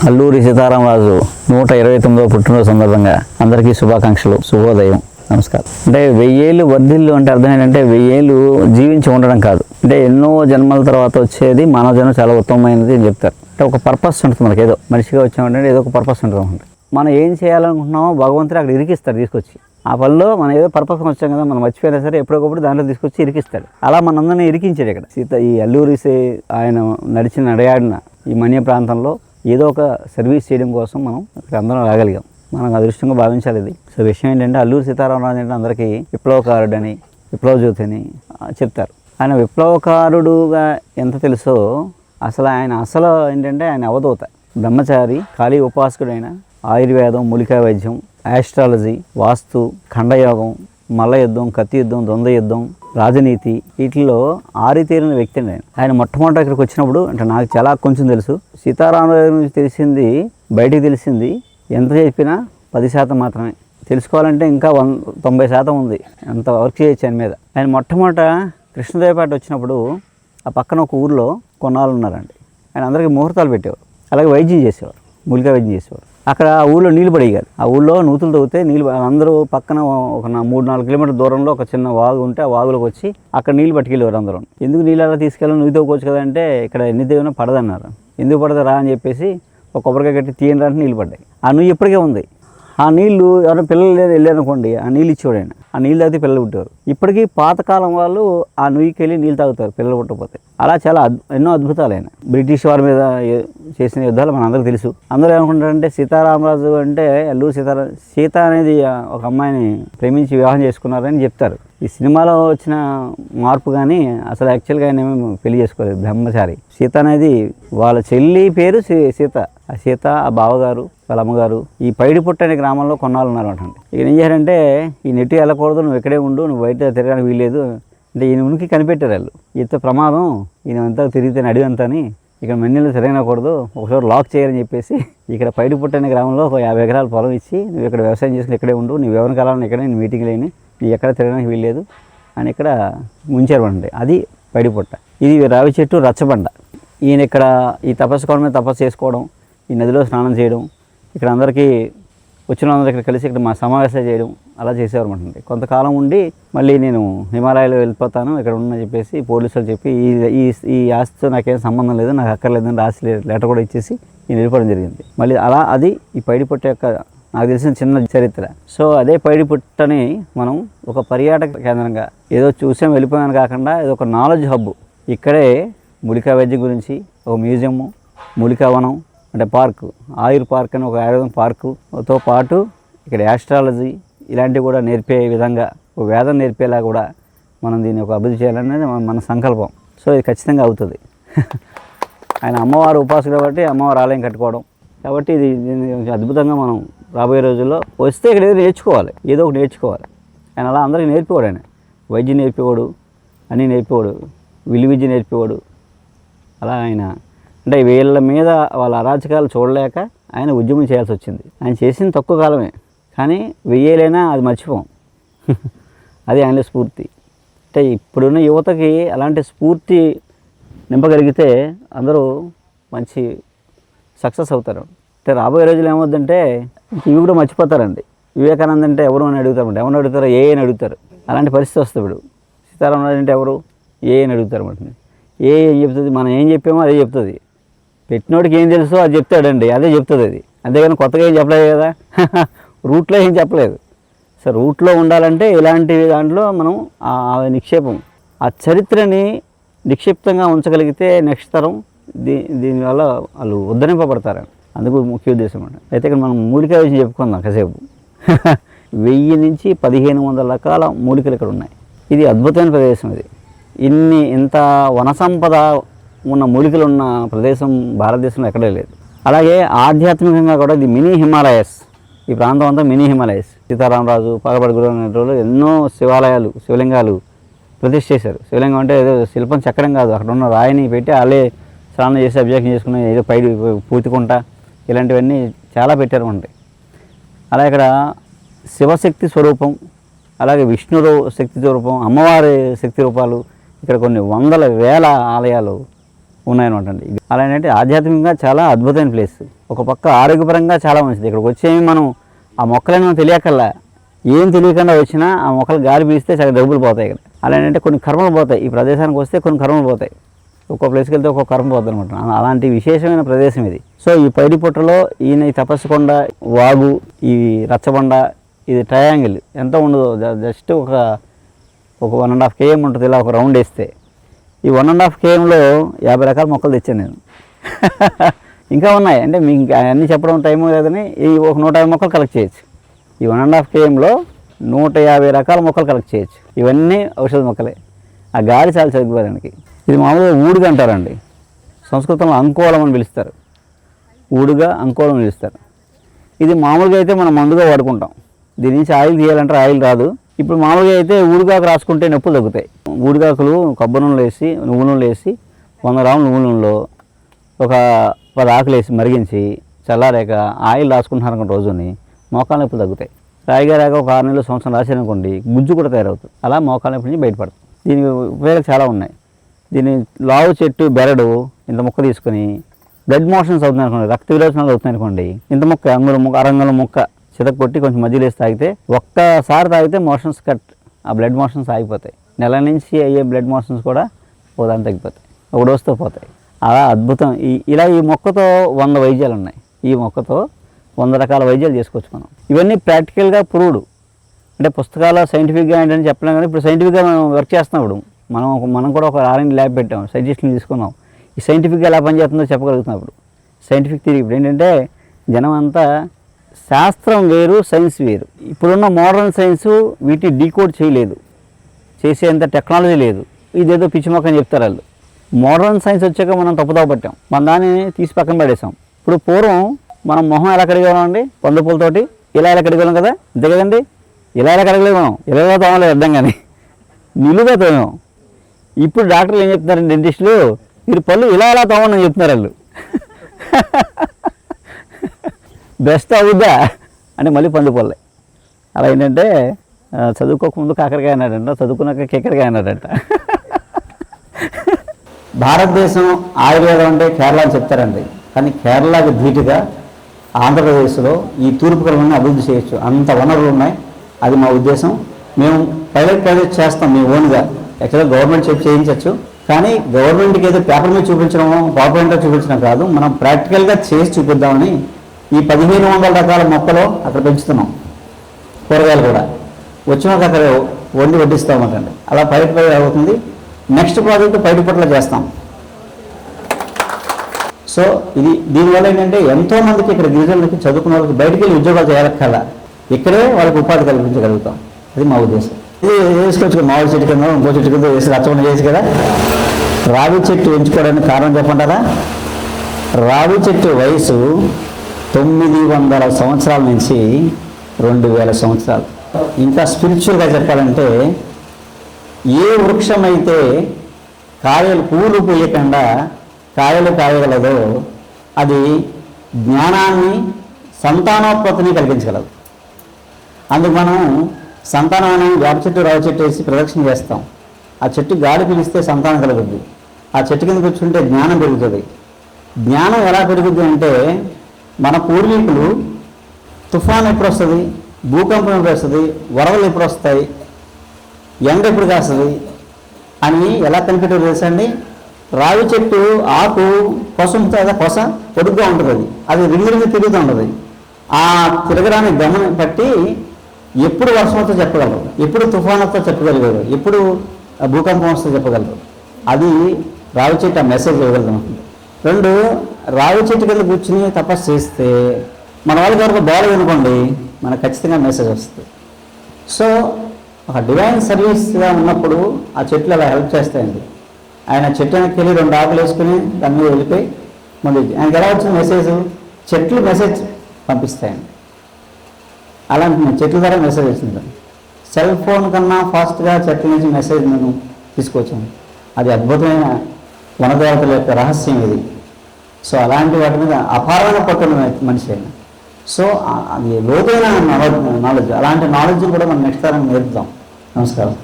అల్లూరి సీతారామరాజు 129వ పుట్టినరోజు సందర్భంగా అందరికీ శుభాకాంక్షలు, శుభోదయం, నమస్కారం. అంటే 1000 ఏళ్ళు వర్ధిల్లు అంటే అర్థం ఏంటంటే 1000 ఏళ్ళు జీవించి ఉండడం కాదు, అంటే ఎన్నో జన్మల తర్వాత వచ్చేది మానవ జన్మ చాలా ఉత్తమమైనది అని చెప్తారు. అంటే ఒక పర్పస్ ఉంటుంది మనకి, ఏదో మనిషిగా వచ్చామంటే ఏదో ఒక పర్పస్ ఉంటుంది. మనం ఏం చేయాలనుకుంటున్నామో భగవంతుడు అక్కడ ఇరికిస్తాడు తీసుకొచ్చి. ఆ పనిలో మనం ఏదో పర్పస్ వచ్చాం కదా, మనం మర్చిపోయినా సరే ఎప్పటికప్పుడు దాంట్లో తీసుకొచ్చి ఇరికిస్తాడు. అలా మనందరినీ ఇరికించాడు ఇక్కడ ఈ అల్లూరి ఆయన నడిచిన నడయాడిన ఈ మన్య ప్రాంతంలో ఏదో ఒక సర్వీస్ చేయడం కోసం మనం ఇక్కడ అందరం రాగలిగాం. మనం అదృష్టంగా భావించాలి ఇది. సో విషయం ఏంటంటే అల్లూరి సీతారామరాజు అంటే అందరికీ విప్లవకారుడని, విప్లవ జ్యోతి అని చెప్తారు. ఆయన విప్లవకారుడుగా ఎంత తెలుసో అసలు ఏంటంటే ఆయన అవధూత, బ్రహ్మచారి, ఖాళీ ఉపాసకుడైన, ఆయుర్వేదం, మూలికా వైద్యం, ఆస్ట్రాలజీ, వాస్తు, ఖండయోగం, మల్ల యుద్ధం, కత్తి యుద్ధం, ద్వంద్వ యుద్ధం, రాజనీతి, వీటిలో ఆరితేరిన వ్యక్తి అండి ఆయన. మొట్టమొదటి ఇక్కడికి వచ్చినప్పుడు అంటే నాకు చాలా కొంచెం తెలుసు. సీతారామరాజు నుంచి తెలిసింది, బయటికి తెలిసింది ఎంత చెప్పినా 10% మాత్రమే. తెలుసుకోవాలంటే ఇంకా 90% ఉంది, అంత వర్క్ చేయొచ్చు ఆయన మీద. ఆయన మొట్టమొదట కృష్ణదేవపేట వచ్చినప్పుడు ఆ పక్కన ఒక ఊరిలో కొన్నాళ్ళు ఉన్నారండి. ఆయన అందరికీ ముహూర్తాలు పెట్టేవారు, అలాగే వైద్యం చేసేవారు, మూలికా వైద్యం చేసేవారు. అక్కడ ఆ ఊళ్ళో నీళ్ళు పడేవి కాదు. ఆ ఊళ్ళో నూతులు తవ్వితే నీళ్ళు, అందరూ పక్కన ఒక 3-4 కిలోమీటర్ల దూరంలో ఒక చిన్న వాగు ఉంటే ఆ వాగులోకి వచ్చి అక్కడ నీళ్ళు పట్టుకెళ్ళేవారు అందరూ. ఎందుకు నీళ్ళు అలా తీసుకెళ్ళి నువ్వు తవ్వుకోవచ్చు కదా అంటే ఇక్కడ ఎన్ని దేవునా పడదన్నారు. ఎందుకు పడదరా అని చెప్పేసి ఒక కొబ్బరికాయ కట్టి తీయని రాంటే నీళ్ళు పడ్డాయి. ఆ నువ్వు ఇప్పటికే ఉంది. ఆ నీళ్లు ఎవరైనా పిల్లలు వెళ్ళారనుకోండి, ఆ నీళ్ళు ఇచ్చేవాడు ఆయన. ఆ నీళ్ళు తాగితే పిల్లలు పుట్టేవారు. ఇప్పటికీ పాతకాలం వాళ్ళు ఆ నుయ్యికి వెళ్ళి నీళ్ళు తాగుతారు పిల్లలు పుట్టకపోతే. అలా చాలా ఎన్నో అద్భుతాలు ఆయన. బ్రిటిష్ వారి మీద చేసిన యుద్ధాలు మన అందరికీ తెలుసు. అందరూ ఏమనుకుంటారంటే సీతారామరాజు అంటే అల్లూరి సీత అనేది ఒక అమ్మాయిని ప్రేమించి వివాహం చేసుకున్నారని చెప్తారు. ఈ సినిమాలో వచ్చిన మార్పు కానీ అసలు యాక్చువల్గా ఆయన ఏమో పెళ్లి చేసుకోలేదు, బ్రహ్మచారి. సీత అనేది వాళ్ళ చెల్లి పేరు సీత. ఆ సీత, ఆ బావగారు, వాళ్ళ అమ్మగారు ఈ పైడిపుట్ట అనే గ్రామంలో కొన్నాళ్ళు ఉన్నారన్నమాట. ఈయన ఏం చేశారంటే ఈ నెట్టు వెళ్ళకూడదు, నువ్వు ఇక్కడే ఉండు, నువ్వు బయట తిరగడానికి వీల్లేదు అంటే ఈయన ఉనికి కనిపెట్టారు వాళ్ళు. ఇంత ప్రమాదం, ఈయన అంతా తిరిగితే అడిగంతా అని ఇక్కడ మన్నెలు తిరగనకూడదు, ఒకసారి లాక్ చేయని చెప్పేసి ఇక్కడ పైడిపుట్ట అనే గ్రామంలో ఒక 50 ఎకరాల పొలం ఇచ్చి నువ్వు ఇక్కడ వ్యవసాయం చేసుకుని ఇక్కడే ఉండు, నీ ఎవరిని కావాలని ఇక్కడే నీ మీటింగ్ లేని, నీ ఎక్కడ తిరగడానికి వీల్లేదు అని ఇక్కడ ముంచారు. అది పైడిపుట్ట. ఇది రావి చెట్టు రచ్చబండ. ఈయన ఇక్కడ ఈ తపస్సు కోవడం మీద తపస్సు చేసుకోవడం, ఈ నదిలో స్నానం చేయడం, ఇక్కడ అందరికీ వచ్చిన అందరూ ఇక్కడ కలిసి ఇక్కడ మా సమావేశాలు చేయడం అలా చేసేవారు అన్నమాట. కొంతకాలం ఉండి మళ్ళీ నేను హిమాలయాలో వెళ్ళిపోతాను ఇక్కడ ఉన్న చెప్పేసి పోలీసులు చెప్పి ఈ ఆస్తితో నాకేం సంబంధం లేదు, నాకు అక్కర్లేదని రాసి లెటర్ కూడా ఇచ్చేసి నేను వెళ్ళిపోవడం జరిగింది. మళ్ళీ అలా అది ఈ పైడిపుట్ట యొక్క నాకు తెలిసిన చిన్న చరిత్ర. సో అదే పైడిపుట్టని మనం ఒక పర్యాటక కేంద్రంగా ఏదో చూసాం వెళ్ళిపోయాను కాకుండా ఇది ఒక నాలెడ్జ్ హబ్. ఇక్కడే మూలికా వైద్యం గురించి ఒక మ్యూజియము, మూలికా వనం అంటే పార్కు, ఆయుర్ పార్క్ అని ఒక ఆయుర్వేదం పార్కుతో పాటు ఇక్కడ యాస్ట్రాలజీ ఇలాంటివి కూడా నేర్పే విధంగా ఒక వేదం నేర్పేలా కూడా మనం దీన్ని ఒక అభివృద్ధి చేయాలనేది మన సంకల్పం. సో ఇది ఖచ్చితంగా అవుతుంది. ఆయన అమ్మవారు ఉపాసకుడు కాబట్టి అమ్మవారు ఆలయం కట్టుకోవడం కాబట్టి ఇది అద్భుతంగా మనం రాబోయే రోజుల్లో వస్తే ఇక్కడ ఏదో నేర్చుకోవాలి, ఏదో ఒకటి నేర్చుకోవాలి. ఆయన అలా అందరికీ నేర్పేవాడు. ఆయన వైద్యం నేర్పేవాడు, అన్నీ నేర్పేవాడు, విలువిద్య నేర్పేవాడు. అలా ఆయన అంటే వీళ్ళ మీద వాళ్ళ అరాచకాలు చూడలేక ఆయన ఉద్యమం చేయాల్సి వచ్చింది. ఆయన చేసిన తక్కువ కాలమే కానీ 1000 అది మర్చిపోం. అది ఆయనలో స్ఫూర్తి. అంటే ఇప్పుడున్న యువతకి అలాంటి స్ఫూర్తి నింపగలిగితే అందరూ మంచి సక్సెస్ అవుతారు. అంటే రాబోయే రోజులు ఏమవుద్దంటే ఇవి కూడా మర్చిపోతారండి. వివేకానంద అంటే ఎవరు అని అడుగుతారంటే ఎవరిని అడుగుతారో ఏ అని అడుగుతారు. అలాంటి పరిస్థితి వస్తుంది. ఇప్పుడు సీతారామరాజు అంటే ఎవరు ఏ అని అడుగుతారు అన్నమాట. ఏం చెప్తుంది, మనం ఏం చెప్పామో అదే చెప్తుంది. పెట్టినోడికి ఏం తెలుసో అది చెప్తాడండి, అదే చెప్తుంది అది. అంతేగాని కొత్తగా ఏం చెప్పలేదు కదా, రూట్లో ఏం చెప్పలేదు. సో రూట్లో ఉండాలంటే ఇలాంటి దాంట్లో మనం ఆ నిక్షేపం, ఆ చరిత్రని నిక్షిప్తంగా ఉంచగలిగితే నెక్స్ట్ తరం దీనివల్ల వాళ్ళు ఉద్ధరింపబడతారు. అందుకు ముఖ్య ఉద్దేశం అండి. అయితే ఇక్కడ మనం మూలికా విషయం చెప్పుకుందాం కాసేపు. 1000 నుంచి 1500 రకాల మూలికలు ఇక్కడ ఉన్నాయి. ఇది అద్భుతమైన ప్రదేశం. ఇది ఇంత వన సంపద ఉన్న మూలికలు ఉన్న ప్రదేశం భారతదేశంలో ఎక్కడే లేదు. అలాగే ఆధ్యాత్మికంగా కూడా ఇది మినీ హిమాలయస్. ఈ ప్రాంతం అంతా మినీ హిమాలయస్. సీతారామరాజు, పాగపడి గురు అనేటోళ్ళు ఎన్నో శివాలయాలు, శివలింగాలు ప్రతిష్ఠ చేశారు. శివలింగం అంటే ఏదో శిల్పం చెక్కడం కాదు, అక్కడ ఉన్న రాయిని పెట్టి వాళ్ళే స్నానం చేసి అభిషేకం చేసుకుని ఏదో పైడి పూతుకుంటా ఇలాంటివన్నీ చాలా పెట్టారు ఉంటాయి. అలా ఇక్కడ శివశక్తి స్వరూపం, అలాగే విష్ణు శక్తి స్వరూపం, అమ్మవారి శక్తి రూపాలు, ఇక్కడ కొన్ని 100,000 ఆలయాలు ఉన్నాయన్నమాట అండి. అలా ఏంటంటే ఆధ్యాత్మికంగా చాలా అద్భుతమైన ప్లేస్. ఒక పక్క ఆరోగ్యపరంగా చాలా మంచిది. ఇక్కడికి వచ్చేమి మనం ఆ మొక్కలని మనం తెలియకల్లా, ఏం తెలియకుండా వచ్చినా ఆ మొక్కలు గాలి పీలిస్తే చాలా డబ్బులు పోతాయి ఇక్కడ. అలా ఏంటంటే కొన్ని కర్మలు పోతాయి. ఈ ప్రదేశానికి వస్తే కొన్ని కర్మలు పోతాయి. ఒక్కో ప్లేస్కి వెళ్తే ఒక్కొక్క కర్మ పోతుంది అనమాట. అలాంటి విశేషమైన ప్రదేశం ఇది. సో ఈ పైడిపుట్టలో ఈయన ఈ తపస్సుకొండ, వాగు, ఈ రచ్చబండ, ఇది ట్రయాంగిల్ ఎంత ఉండదు, జస్ట్ ఒక 1.5 km ఉంటుంది. ఇలా ఒక రౌండ్ వేస్తే ఈ 1.5 kmలో 50 రకాల మొక్కలు తెచ్చాను నేను. ఇంకా ఉన్నాయి అంటే మీకు అన్నీ చెప్పడం టైం లేదని ఈ ఒక 150 మొక్కలు కలెక్ట్ చేయొచ్చు. ఈ 1.5 kmలో 150 రకాల మొక్కలు కలెక్ట్ చేయొచ్చు. ఇవన్నీ ఔషధ మొక్కలే. ఆ గాలి చాలా చదువుకోవడానికి. ఇది మామూలుగా ఊడుగా అంటారండి. సంస్కృతంలో అంకోళం అని పిలుస్తారు. ఊడుగా అంకోళం అని పిలుస్తారు. ఇది మామూలుగా అయితే మనం మందుగా వాడుకుంటాం. దీని నుంచి ఆయిల్ తీయాలంటే ఆయిల్ రాదు. ఇప్పుడు మామూలుగా అయితే ఊడిగాకు రాసుకుంటే నొప్పులు తగ్గుతాయి. ఊడిగాకులు కొబ్బరి నూనెలు వేసి, నువ్వు నూనెలు వేసి 100 గ్రాముల నువ్వు నూనెలో ఒక 10 ఆకులు వేసి మరిగించి చల్లారాక ఆయిల్ రాసుకుంటున్నారనుకోండి రోజుని, మోకాళ్ళ నొప్పులు తగ్గుతాయి. రాయిగా ఒక 6 నెలలు సంవత్సరం రాశారనుకోండి, గుజ్జు కూడా తయారవుతుంది. అలా మోకాళ్ళ నొప్పి నుంచి బయటపడుతుంది. దీనికి ఉపయోగాలు చాలా ఉన్నాయి. దీని లావు చెట్టు బెరడు ఇంత మొక్క తీసుకొని బ్లడ్ మోషన్స్ అవుతుంది అనుకోండి, రక్త విరోచనాలు అవుతుంది అనుకోండి, ఇంత మొక్క అంగుళం ముక్క, అరంగుళం మొక్క చితక్ కొట్టి కొంచెం మధ్యలో వేసి తాగితే, ఒక్కసారి తాగితే మోషన్స్ కట్, ఆ బ్లడ్ మోషన్స్ ఆగిపోతాయి. నెల నుంచి అయ్యే బ్లడ్ మోషన్స్ కూడా ఉదాహరణ తగ్గిపోతాయి, ఒక డోస్తో పోతాయి. అలా అద్భుతం. ఇలా ఈ మొక్కతో 100 వైద్యాలు ఉన్నాయి. ఈ మొక్కతో 100 రకాల వైద్యాలు చేసుకోవచ్చు మనం. ఇవన్నీ ప్రాక్టికల్గా ప్రూవ్డ్. అంటే పుస్తకాల సైంటిఫిక్గా ఏంటని చెప్పలేం, కానీ ఇప్పుడు సైంటిఫిక్గా మనం వర్క్ చేస్తున్నాం. ఇప్పుడు మనం కూడా ఒక R&D ల్యాబ్ పెట్టాం, సైంటిస్ట్ని తీసుకున్నాం. ఈ సైంటిఫిక్గా ఎలా పనిచేస్తుందో చెప్పగలుగుతున్నాం. ఇప్పుడు సైంటిఫిక్ థియరీ ఇప్పుడు ఏంటంటే జనం అంతా శాస్త్రం వేరు, సైన్స్ వేరు. ఇప్పుడున్న మోడర్న్ సైన్స్ వీటిని డీకోడ్ చేయలేదు, చేసేంత టెక్నాలజీ లేదు. ఇదేదో పిచ్చి మొక్క అని చెప్తారు వాళ్ళు. మోడర్న్ సైన్స్ వచ్చాక మనం తప్పుదావ పట్టాం, మన దాన్ని తీసి పక్కన పడేసాం. ఇప్పుడు పూర్వం మనం మొహం ఎలా కడిగేవాళ్ళం, పండు పూలతోటి ఇలా కడిగేవాళ్ళం కదా, అంతే కదండి. ఇలా కడగలేదు మనం, ఇలా తోమలేదు అర్థం కానీ నిలుగా తోమాం. ఇప్పుడు డాక్టర్లు ఏం చెప్తున్నారండి, డెంటిస్టులు, మీరు పళ్ళు ఇలా తోమని చెప్తున్నారు వాళ్ళు. బెస్ట్ అవుద్దా అంటే మళ్ళీ పండు పళ్ళే. అలా ఏంటంటే చదువుకోకముందు కాకరకాయ అన్నాడంట, చదువుకున్నాక కేకరకాయ అన్నాడంట. భారతదేశం ఆయుర్వేదం అంటే కేరళ అని చెప్తారండి, కానీ కేరళకి ధీటుగా ఆంధ్రప్రదేశ్లో ఈ తూర్పు కళలను అభివృద్ధి చేయొచ్చు, అంత వనరులు ఉన్నాయి. అది మా ఉద్దేశం. మేము ప్రైవేట్ చేస్తాం మీ ఓన్గా. యాక్చువల్గా గవర్నమెంట్ చేయించవచ్చు, కానీ గవర్నమెంట్కి ఏదో పేపర్ మీద చూపించడం, పాపులెంట్గా చూపించడం కాదు, మనం ప్రాక్టికల్గా చేసి చూపిద్దామని ఈ 1500 రకాల మొక్కలు అక్కడ పెంచుతున్నాం. కూరగాయలు కూడా వచ్చినాక అక్కడ వడ్డిస్తామంటండి. అలా పైపు అవుతుంది. నెక్స్ట్ ప్రాజెక్ట్ పైడిపుట్టలో చేస్తాం. సో దీనివల్ల ఏంటంటే ఎంతోమందికి ఇక్కడ గిరిజనులకి చదువుకున్న వాళ్ళకి బయటికి వెళ్ళి ఉద్యోగాలు చేయాలక్కల, ఇక్కడే వాళ్ళకి ఉపాధి కల్పించగలుగుతాం. అది మా ఉద్దేశం. ఇది వేసుకోవచ్చు, మామిడి చెట్టు కింద ఇంకో చెట్టు కింద వేసి రచ్చబండ చేసి కదా. రావి చెట్టు ఎంచుకోవడానికి కారణం చెప్పంటారా? రావి చెట్టు వయసు 900 సంవత్సరాల నుంచి 2000 సంవత్సరాలు. ఇంకా స్పిరిచువల్గా చెప్పాలంటే ఏ వృక్షమైతే కాయలు పూలు పూయకుండా కాయలు కాయగలదో అది జ్ఞానాన్ని, సంతానోత్పత్తిని కలిగించగలదు. అందుకు మనం సంతానాన్ని వేప చెట్టు, రావి చెట్టు వేసి ప్రదక్షిణ చేస్తాం. ఆ చెట్టు గాలి పిలిస్తే సంతానం కలుగుద్ది. ఆ చెట్టు కింద కూర్చుంటే జ్ఞానం పెరుగుతుంది. జ్ఞానం ఎలా పెరుగుద్ది అంటే, మన పూర్వీకులు తుఫాన్ ఎప్పుడు వస్తుంది, భూకంపం ఎప్పుడు వస్తుంది, వరదలు ఎప్పుడు వస్తాయి, ఎండ ఎప్పుడు కాస్తుంది అని ఎలా కనిపెట్టారు తెలుసండి? రావి చెట్టు ఆకు కొస ఉంటుంది, కొస పొడుగ్గా ఉంటుంది, అది రింగి తిరుగుతూ ఉంటుంది. ఆ తిరగడానికి గమనం బట్టి ఎప్పుడు వర్షం వస్తే చెప్పగలరు, ఎప్పుడు తుఫాన్ వస్తే చెప్పగలిగారు, ఎప్పుడు భూకంపం వస్తే చెప్పగలరు. అది రావి చెట్టు ఆ మెసేజ్ ఇవ్వగలుగుతాం. 2, రావి చెట్టు కింద కూర్చుని తపస్సు చేస్తే మన వాళ్ళకి వరకు బాగాలేదు అనుకోండి, మనకు ఖచ్చితంగా మెసేజ్ వస్తుంది. సో ఒక డివైన్ సర్వీస్గా ఉన్నప్పుడు ఆ చెట్లు అలా హెల్ప్ చేస్తాయండి. ఆయన చెట్టు వెనక్కి వెళ్ళి 2 ఆకులు వేసుకుని దాని మీద వెళ్ళిపోయి మళ్ళీ ఆయనకి ఎలా వచ్చిన మెసేజ్, చెట్లు మెసేజ్ పంపిస్తాయండి. అలాంటి చెట్ల ద్వారా మెసేజ్ వచ్చింది. సెల్ ఫోన్ కన్నా ఫాస్ట్గా చెట్ల నుంచి మెసేజ్ నేను తీసుకొచ్చాను. అది అద్భుతమైన వనదేవతల యొక్క రహస్యం ఇది. సో అలాంటి వాటి మీద అపారమైన పట్టున్న మనిషి అయినా. సో అది లోతైన నాలెడ్జ్. అలాంటి నాలెడ్జ్ కూడా మనం నెక్స్ట్ తరం నేర్పుతాం. నమస్కారం.